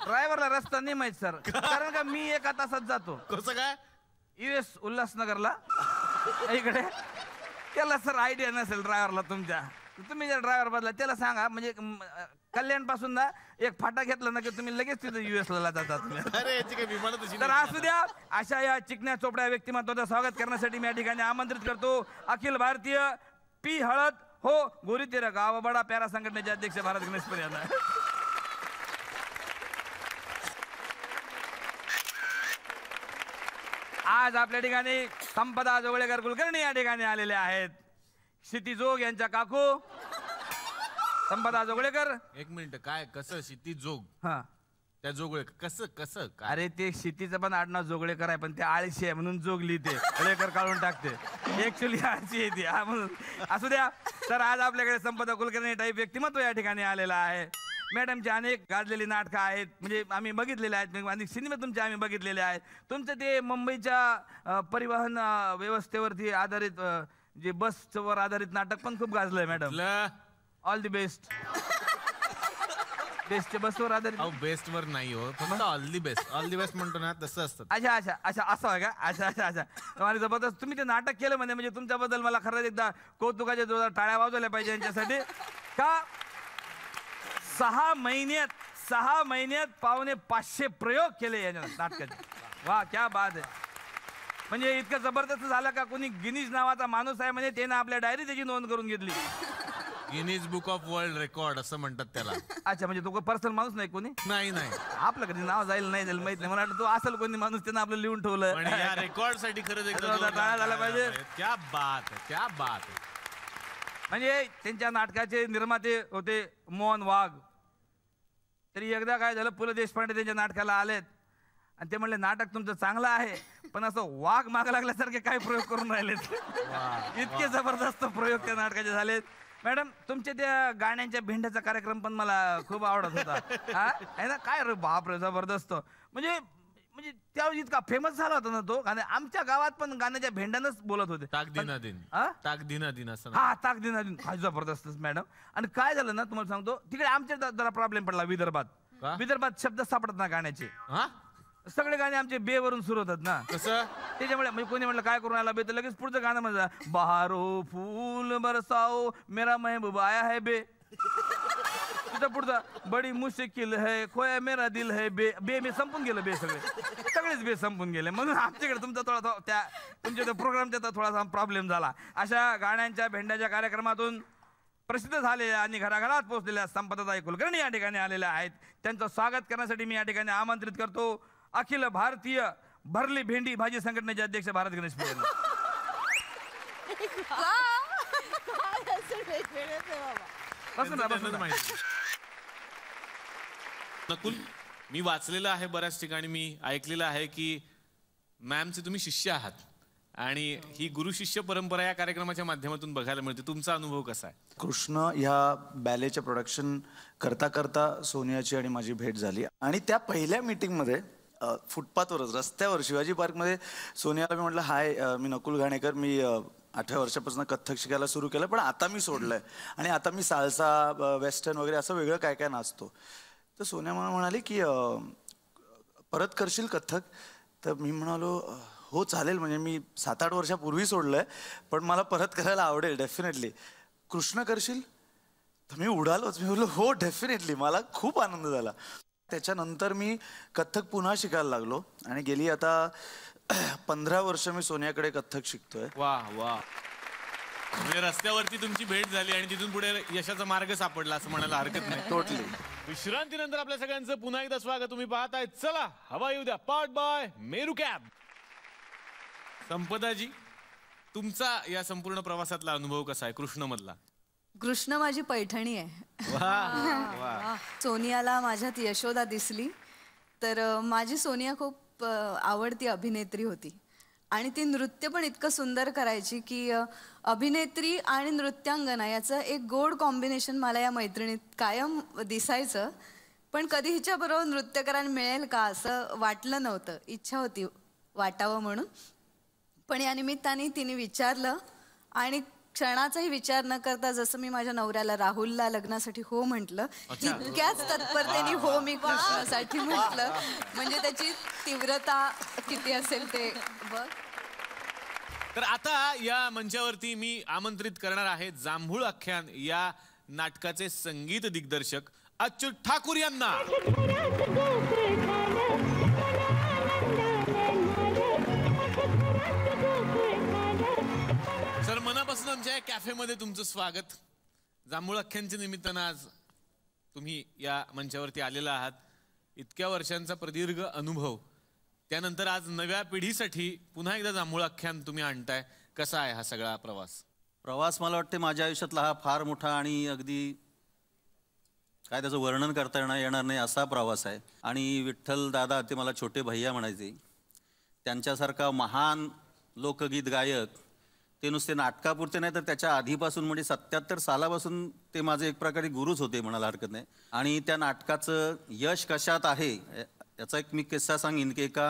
ड्रायव्हरला रस्ता नाही माहित सर कारण का मी 1 तासात जातो. कसं काय? US उल्हासनगरला इकडे. त्याला सर आयडिया नसेल ड्रायव्हरला तुमच्या. तुम्ही जर ड्रायव्हर बदला त्याला सांगा म्हणजे कल्याण पासून ना एक फाटा घेतला ना की तुम्ही लगेच तिथे US ला जाता तुम्ही. अरे याची काय विमान तशी तर असू द्या अशा या चिकन्या चोपड्या व्यक्तिमत्वाचं स्वागत करण्यासाठी मी या ठिकाणी आमंत्रित करतो अखिल भारतीय पी हळद हो गोरी तेरा गाव बडा प्यारा संघटनेचे अध्यक्ष भारत गणेश पर्यंत. आज आपल्या ठिकाणी संपदा जोगळेकर कुलकर्णी या ठिकाणी आलेले आहेत. क्षिती जोग यांच्या काकू संपदा जोगळेकर. एक मिनिट, काय कसं क्षिती जोग? हा त्या जोगळे कसं कसं काय? अरे ते क्षितीचं पण आडनाव जोगळेकर आहे, पण ते आळशी आहे म्हणून जोगली ते जोगळेकर काढून टाकते. ऍक्च्युली आळशी आहे ती, हा म्हणून. असू द्या. तर आज आपल्याकडे संपदा कुलकर्णी टाईप व्यक्तिमत्व या ठिकाणी आलेला आहे. मॅडमची अनेक गाजलेली नाटकं आहेत, म्हणजे आम्ही बघितलेले आहेत, अनेक सिनेमे तुमचे आम्ही बघितलेले आहेत. तुमचं ते मुंबईच्या परिवहन व्यवस्थेवरती आधारित जे बसवर आधारित नाटक पण खूप गाजलंय मॅडम. All the best. बेस्टच्या बसवर आधारित. बेस्ट वर नाही हो, फक्त all the best. All the best म्हणतो ना तसं असतं. अच्छा अच्छा अच्छा असं आहे का? अच्छा अच्छा अच्छा. तुम्हाला जबरदस्त. तुम्ही ते नाटक केलं म्हणजे तुमच्याबद्दल मला खरंच एकदा कौतुकाच्या जोरात टाळ्या वाजवल्या पाहिजे यांच्यासाठी. का 6 महिन्यात 550 प्रयोग केले या नाटकाचे. वा क्या बात आहे. म्हणजे इतकं जबरदस्त झालं का कोणी गिनीज नावाचा माणूस आहे म्हणजे त्यानं आपल्या डायरी त्याची नोंद करून घेतली. Guinness book of world record असं म्हणतात त्याला. अच्छा, म्हणजे तो पर्सनल माणूस नाही कोणी? नाही नाही, आपलं कधी नाव जाईल नाही जाईल माहित नाही. मला वाटतं तो असेल कोणी माणूस त्यानं आपलं लिहून ठेवलं. पण या रेकॉर्ड साठी खरंच टाळ्या झाला पाहिजे. क्या बात है, क्या बात है. म्हणजे त्यांच्या नाटकाचे निर्माते होते मोहन वाघ. तरी एकदा काय झालं, पु ल देशपांडे त्यांच्या नाटकाला आलेत आणि ते म्हणले नाटक तुमचं चांगलं आहे, पण असं वाघ माग लागल्यासारखे काय प्रयोग करून राहिलेत. इतके जबरदस्त प्रयोग त्या नाटकाचे झालेत. मॅडम तुमच्या त्या गाण्यांच्या भेंड्याचा कार्यक्रम पण मला खूप आवडत होता. आहे ना? काय रे बापरे जबरदस्त. म्हणजे त्यावेळी इतका फेमस झाला होता ना तो. आणि आमच्या गावात पण गाण्याच्या भेंड्यानंच बोलत होते. ताक दिना दिन असं. हा ताक दिना दिन. हा जबरदस्त मॅडम. आणि काय झालं ना तुम्हाला सांगतो, तिकडे आमच्या जरा प्रॉब्लेम पडला विदर्भात शब्द सापडत ना गाण्याचे. सगळे गाणे आमचे बे वरून सुरू होतात ना. कसं? त्याच्यामुळे म्हणजे कोणी म्हटलं काय करून आला बे, तर लगेच पुढचं गाणं म्हणजे बहारो फूल बरसाओ मेरा महबूब आया है बे. तिथं पुढचा बडी मुश्किल है खोया मेरा दिल है बे. बे मी संपून गेलं. सगळेच बे संपून गेले. म्हणून आमच्याकडे तुमचा थोडा तुमच्या त्या प्रोग्रामचा थोडासा प्रॉब्लेम झाला. अशा गाण्यांच्या भेंड्याच्या कार्यक्रमातून प्रसिद्ध झाले आणि घराघरात पोहोचलेल्या संपदाताई कुलकर्णी या ठिकाणी आलेल्या आहेत. त्यांचं स्वागत करण्यासाठी मी या ठिकाणी आमंत्रित करतो अखिल भारतीय भरली भेंडी भाजी संघटनेचे अध्यक्ष भारत गणेश पर्यंत. नकुल, मी वाचलेलं आहे बऱ्याच ठिकाणी, मी ऐकलेलं आहे की मॅमचे तुम्ही शिष्य आहात आणि ही गुरु शिष्य परंपरा या कार्यक्रमाच्या माध्यमातून बघायला मिळते. तुमचा अनुभव कसा आहे? कृष्ण ह्या बॅलेच्या प्रोडक्शन करता करता सोनियाची आणि माझी भेट झाली. आणि त्या पहिल्या मीटिंगमध्ये फुटपाथवरच रस्त्यावर शिवाजी पार्कमध्ये सोनियाला मी म्हटलं, हाय मी नकुल घाणेकर, मी 18 वर्षापासून कथ्थक शिकायला सुरू केलं, पण आता मी सोडलंय आणि आता मी साल्सा वेस्टर्न वगैरे असं वेगळं काय काय नाचतो. तर सोनिया मला म्हणाली की परत करशील कथ्थक? तर मी म्हणालो हो चालेल, म्हणजे मी 7-8 वर्षापूर्वी सोडलंय, पण मला परत करायला आवडेल डेफिनेटली. कृष्ण करशील? तर मी उडालोच. मी बोललो हो डेफिनेटली. मला खूप आनंद झाला. त्याच्यानंतर मी कथ्थक पुन्हा शिकायला लागलो आणि गेली आता 15 वर्ष मी सोनियाकडे कथ्थक शिकतोय. वा वा. म्हणजे रस्त्यावरती तुमची भेट झाली आणि तिथून पुढे यशाचा मार्ग सापडला असं म्हणायला हरकत नाही. टोटली. विश्रांतीनंतर आपल्या सगळ्यांचं पुन्हा एकदा स्वागत. तुम्ही पाहताय चला हवा येऊ द्या, पार्ट बाय मेरू कॅब. संपदाजी, तुमचा या संपूर्ण प्रवासातला अनुभव कसा आहे कृष्ण मधला? कृष्ण माझी पैठणी आहे. सोनियाला माझ्यात यशोदा दिसली, तर माझी सोनिया खूप आवडती अभिनेत्री होती आणि ती नृत्य पण इतकं सुंदर करायची की अभिनेत्री आणि नृत्यांगना याचं एक गोड कॉम्बिनेशन मला या मैत्रिणीत कायम दिसायचं. पण कधी हिच्याबरोबर नृत्य करायला मिळेल का असं वाटलं नव्हतं. इच्छा होती वाटावं म्हणून. पण या निमित्ताने तिने विचारलं आणि क्षणाचाही विचार न करता, जसं मी माझ्या नवऱ्याला राहुलला लग्नासाठी हो म्हटलं, इतक्याच तत्परतेने हो मी कृष्णासाठी म्हटलं. म्हणजे त्याची तीव्रता किती असेल ते बघ. तर आता या मंचावरती मी आमंत्रित करणार आहे जांभूळ आख्यान या नाटकाचे संगीत दिग्दर्शक अच्युत ठाकूर यांना. सर, मनापासून आमच्या या कॅफेमध्ये तुमचं स्वागत. जांभूळ अख्ख्यांच्या निमित्तानं आज तुम्ही या मंचावरती आलेला आहात. इतक्या वर्षांचा प्रदीर्घ अनुभव, त्यानंतर आज नव्या पिढीसाठी पुन्हा एकदा जांभूळ अख्ख्यान तुम्ही आणताय. कसा आहे हा सगळा प्रवास? प्रवास मला वाटते माझ्या आयुष्यातला हा फार मोठा आणि अगदी काय त्याचं वर्णन करता येणार नाही असा प्रवास आहे. आणि विठ्ठल दादा ते मला छोटे भैया म्हणायचे. त्यांच्यासारखा महान लोकगीत गायक ते नुसते नाटकापुरते नाही तर त्याच्या आधीपासून म्हणजे 77 सालापासून ते माझे एक प्रकारे गुरुच होते म्हणायला हरकत नाही. आणि त्या नाटकाचं यश कशात आहे याचा एक मी किस्सा सांगेन की एका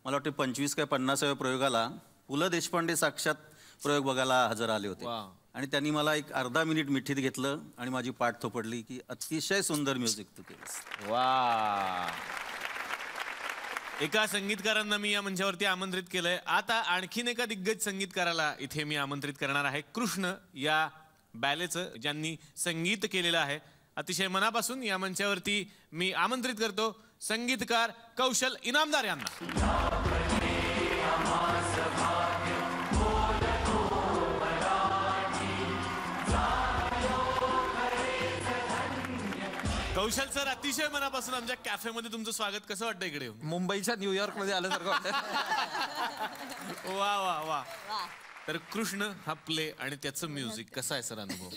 मला वाटते 25 काय 50व्या प्रयोगाला पु ल देशपांडे साक्षात प्रयोग बघायला हजर आले होते. आणि त्यांनी मला एक अर्धा मिनिट मिठीत घेतलं आणि माझी पाठ थोपडली की अतिशय सुंदर म्युझिक तू केलंस. वा. एका संगीतकारांना मी या मंचावरती आमंत्रित केलंय. आता आणखीन एका दिग्गज संगीतकाराला इथे मी आमंत्रित करणार आहे. कृष्ण या बॅलेचं ज्यांनी संगीत केलेलं आहे. अतिशय मनापासून या मंचावरती मी आमंत्रित करतो संगीतकार कौशल इनामदार यांना. कौशल सर, अतिशय मनापासून आमच्या कॅफेमध्ये तुमचं स्वागत. कसं वाटतं इकडे येऊन? मुंबईच्या न्यूयॉर्क मध्ये आल्यासारखं वाटतं. वा वा वा. तर कृष्ण हा प्ले आणि त्याचं म्युझिक कसा आहे सर अनुभव?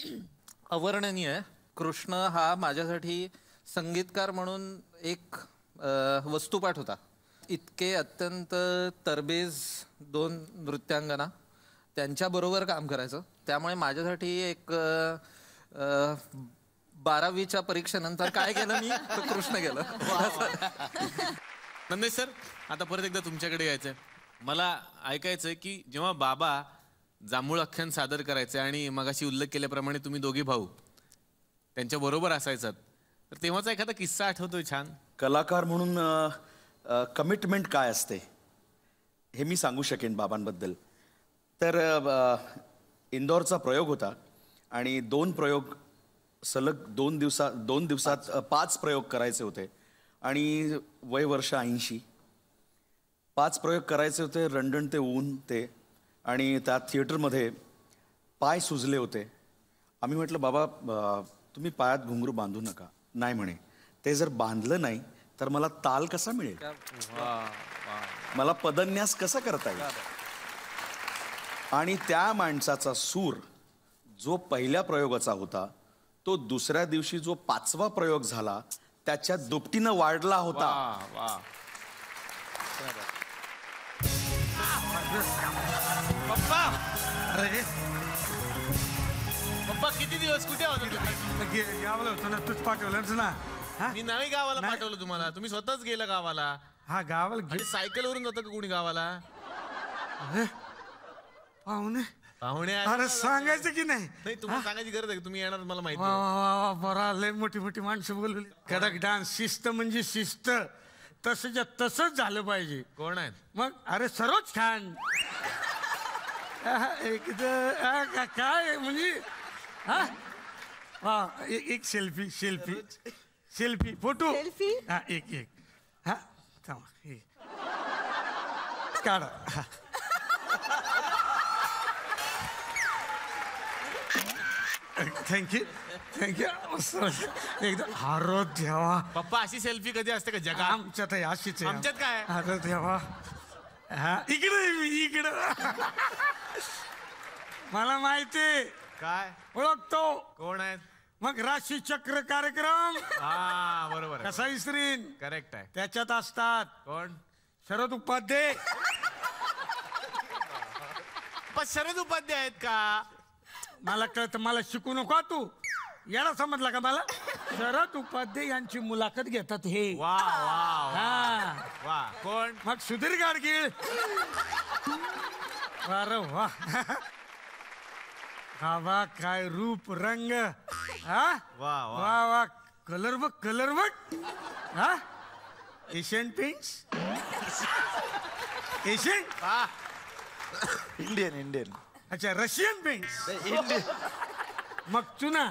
अवर्णनीय. कृष्ण हा माझ्यासाठी संगीतकार म्हणून एक वस्तुपाठ होता. इतके अत्यंत तरबेज 2 नृत्यांगना त्यांच्याबरोबर काम करायचं, त्यामुळे माझ्यासाठी एक 12वीच्या परीक्षेनंतर काय केलं मी तर कृष्ण केलं. नंदेश सर, आता परत एकदा तुमच्याकडे यायचंय. मला ऐकायचंय की जेव्हा बाबा जांभूळ अख्ख्यान सादर करायचे आणि मगाशी उल्लेख केल्याप्रमाणे तुम्ही दोघे भाऊ त्यांच्या बरोबर असायचात, तर तेव्हाचा एखादा किस्सा आठवतोय छान? कलाकार म्हणून कमिटमेंट काय असते हे मी सांगू शकेन बाबांबद्दल. तर इंदोरचा प्रयोग होता आणि 2 प्रयोग सलग 2 दिवसात 5 प्रयोग करायचे होते आणि वय वर्ष 80. 5 प्रयोग करायचे होते. रंडण ते ऊन ते, आणि त्या थिएटरमध्ये पाय सुजले होते. आम्ही म्हटलं बाबा तुम्ही पायात घुंगरू बांधू नका. नाही म्हणे, ते जर बांधलं नाही तर मला ताल कसा मिळेल, मला पदन्यास कसा करता येईल. आणि त्या माणसाचा सूर जो पहिल्या प्रयोगाचा होता तो दुसऱ्या दिवशी जो 5वा प्रयोग झाला त्याच्या दुपटीनं वाढला होता. पप्पा, अरे पप्पा किती दिवस कुठे होता तुम्ही? गावाला होतो ना, तूच पाठवलंच ना. मी नाही गावाला पाठवलं तुम्हाला, तुम्ही स्वतःच गेला गावाला. हा गावाला सायकलवरून जातं का कोणी गावाला? पाहुणे अरे सांगायचं की नाही? नाही, तुम्हाला सांगायची गरज आहे, तुम्ही येणार मला माहिती. बरा, लय मोठी मोठी माणसं बोलवली. कडक डान्स, शिस्त म्हणजे शिस्त, तसंच्या तसंच झालं पाहिजे. कोण आहे मग? अरे सरोज खान. काय म्हणजे एक सेल्फी फोटो हा एक हा काढा. थँक्यू एकदम. अरे देवा पप्पा, अशी सेल्फी कधी असते का जगा? आमच्यात अशीच आहे. आमच्यात काय? अरे देवा. हा इकडे मला माहिती. काय ओळखतो? कोण आहेत? मग राशी चक्र कार्यक्रम. हा बरोबर. कसा विसरीन? करेक्ट आहे. त्याच्यात असतात. कोण? शरद उपाध्याय. पण शरद उपाध्याय आहेत का? मला कळतं, मला शिकू नको तू. याला समजला का मला? शरद उपाध्याय यांची मुलाखत घेतात हे. वा वा हा वा. कोण? मग सुधीर गाडगीळ. अरे वा. बाबा काय रूप रंग. हा वा वा वा. कलर बघ. हा एशियन पेंट्स. Asian Indian. अच्छा, रशियन पेंट्स. इंडियन. मग चुना.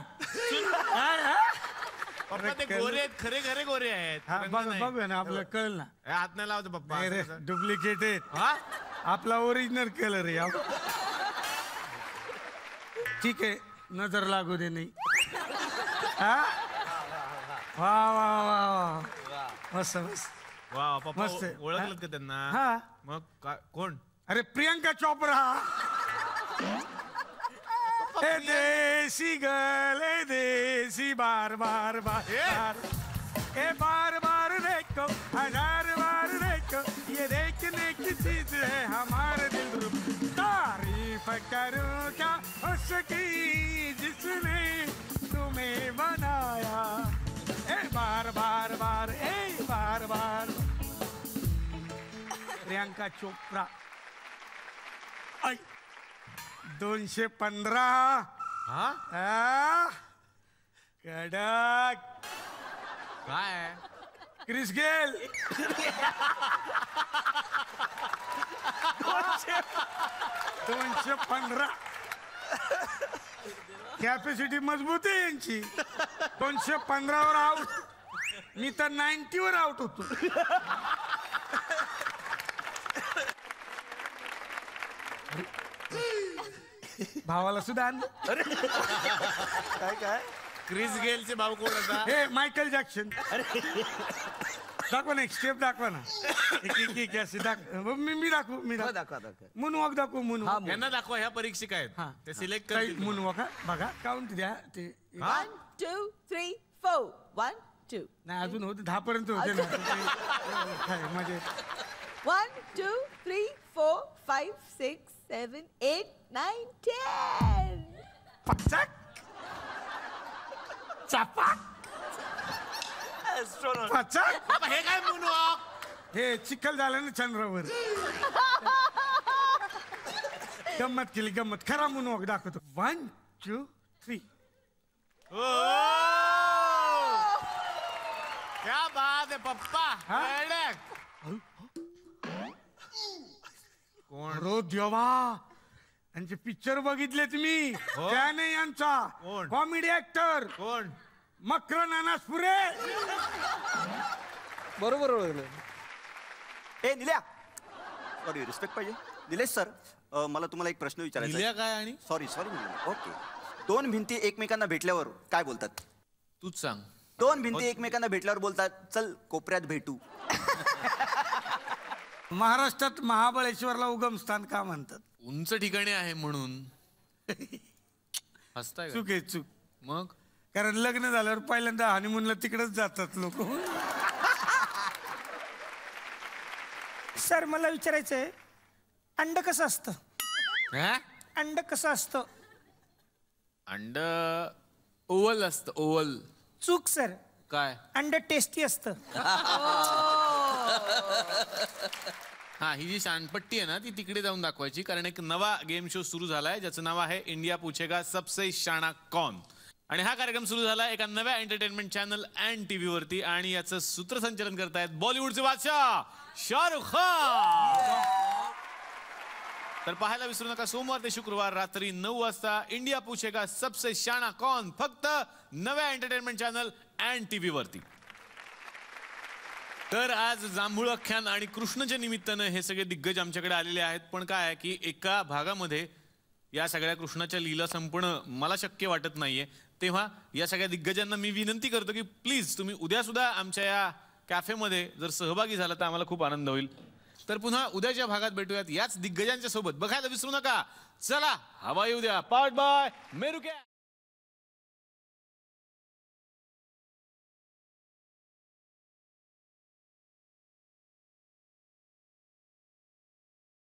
पप्पा ते गोरे आहेत, खरे गोरे आहेत. बघ ना, आपलं कळ ना. हात नाही लावतो पप्पा. डुप्लिकेट आहेत. आपला ओरिजिनल कलर आहे. ठीक आहे, नजर लागू दे. नाही हा? वा वा वा वा मस्त मस्त वा पप्पा मस्त आहे. ओळखलं का त्यांना हा. मग कोण अरे प्रियंका चोप्रा ए देसी गर्ल ए देसी बार बार बार ए बार बार देखो हजार बार देखो ये देखने की चीज है हमारे दिल रुक तारीफ करूं क्या उसकी जिसने तुम्हें बनाया ए बार बार बार ए बार बार प्रियंका चोप्रा 215 कडक काय क्रिस गेल 215 कॅपॅसिटी मजबूत आहे यांची 215 वर आउट मी तर 90 वर आउट होतो भावाला सुद्धा आणलं काय काय क्रिस गेलचे भाऊ कोण होता हे मायकल जॅक्सन दाखवा ना एक स्टेप दाखवा ना एक असे मी दाखवू मी दाखवा दाखवा मूनवॉक दाखवू मूनवॉक यांना दाखवा ह्या परीक्षक आहेत ते सिलेक्ट करतील मूनवॉक बघा काउंट द्या ते 1 2 3 4 1 2 नाही अजून होते 10 पर्यंत होते ना म्हणजे 1 2 3 4 5 6 7 8 9 10 पचक चापाक पचक हे काय मूनवॉक हे चिखल झालं ना चंद्रावर गंमत केली गंमत खरा मूनवॉक दाखवतो 1 2 3 क्या बात आहे पप्पा कोण रो देवा यांचे पिक्चर बघितले तुम्ही त्या नाही यांचा कॉमेडी ऍक्टर कोण मकर नानासपुरे बरोबर ए निल्या सॉरी रिस्पेक्ट पाहिजे निलेश सर मला तुम्हाला एक प्रश्न विचारायचा निल्या काय आणि सॉरी ओके 2 भिंती एकमेकांना भेटल्यावर काय बोलतात तूच सांग 2 भिंती एकमेकांना भेटल्यावर बोलतात चल कोपऱ्यात भेटू महाराष्ट्रात महाबळेश्वरला उगमस्थान का म्हणतात उंच ठिकाणी आहे म्हणून हसताय चूक आहे चूक मग कारण लग्न झाल्यावर पहिल्यांदा हनीमूनला तिकडेच जातात लोक सर मला विचारायचंय अंड कसं असतं अंड कसं असतं अंड ओव्हल असतं ओव्हल चूक सर काय अंड टेस्टी असतं हा ही जी शानपट्टी आहे ना ती तिकडे जाऊन दाखवायची कारण एक नवा गेम शो सुरू झालाय ज्याचं नाव आहे इंडिया पूछेगा सबसे शाणा कौन आणि हा कार्यक्रम सुरू झाला एका नव्या एंटरटेनमेंट चॅनल अँड टीव्ही वरती आणि याचं सूत्रसंचालन करतायत बॉलिवूडचे बादशाह शाहरुख खान तर पाहायला विसरू नका सोमवार ते शुक्रवार रात्री 9 वाजता इंडिया पूछेगा सबसे शाणा कौन फक्त नव्या एंटरटेनमेंट चॅनल अँड टीव्ही वरती तर आज जांभूळ आख्यान आणि कृष्णच्या निमित्तानं हे सगळे दिग्गज आमच्याकडे आलेले आहेत पण काय आहे की एका भागामध्ये या सगळ्या कृष्णाच्या लीला संपणं मला शक्य वाटत नाहीये तेव्हा या सगळ्या दिग्गजांना मी विनंती करतो की प्लीज तुम्ही उद्या सुद्धा आमच्या या कॅफेमध्ये जर सहभागी झाला तर आम्हाला खूप आनंद होईल तर पुन्हा उद्याच्या भागात भेटूयात याच दिग्गजांच्या सोबत बघायला विसरू नका चला हवा येऊ द्या पार्ट बाय मेरू कॅ